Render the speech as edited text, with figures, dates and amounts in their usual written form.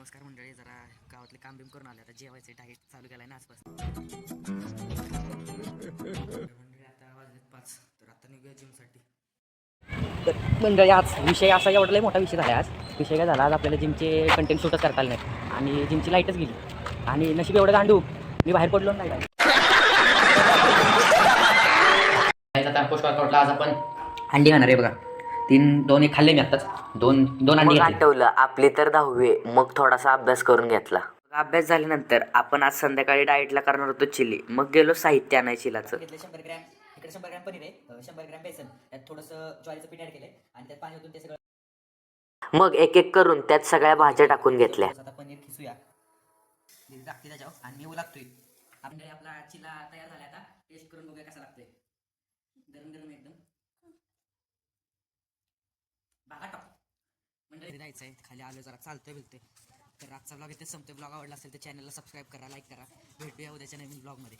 नमस्कार मंडळी, जरा गावातले काम बिम करून आले, आता जेवायचे डाएट चालू केलाय ना आजपासून. मंडळी आता वाजलेत 5, तर आता निघूया जिमसाठी. मंडळी आज विषय असा एवढा लय मोठा विषय झाला. आज विषय काय झाला, आज आपल्याला जिमचे कंटेंट शूटच करता आले नाही आणि जिमची लाईटच गेली आणि नशीब एवढं गांडू मी बाहेर पडलो नाही. आता पोस्ट वर्कआउटला आज आपण अंडी खाणार आहे बघा. 2 एक खाल्ले मी आत्ताच. दोन अंडी आठवलं आपली तर 10वी, मग थोडासा अभ्यास करून घेतला. अभ्यास झाल्यानंतर आपण आज संध्याकाळी डाएटला करणार होतो चिली. मग गेलो साहित्य आणाय चिलाचं. 100 ग्रॅम इकडे 100 ग्रॅम पनीर आहे, 100 ग्रॅम बेसन, त्यात थोडंसं ज्वारीचं पीठ ऍड केलंय आणि त्यात पाणी ओतून ते सगळं मग एक एक करून त्यात सगळ्या भाज्या टाकून घेतल्या. आता पनीर खिसूया, टाकते त्याच्यावर आणि मी लागतोय. आपला चिला तयार झाला. आता टेस्ट करून बघूया कसा लागतोय. गरम गरम एकदम बागा टॉप. म्हणजे जायचंय खाली आलो, जरा चालतोय बिलतोय. तर आजचा ब्लॉग इथे संपतोय. ब्लॉग आवडला असेल तर चॅनलला सबस्क्राईब करा, लाईक करा. भेटूया उद्याच्या नवीन ब्लॉगमध्ये.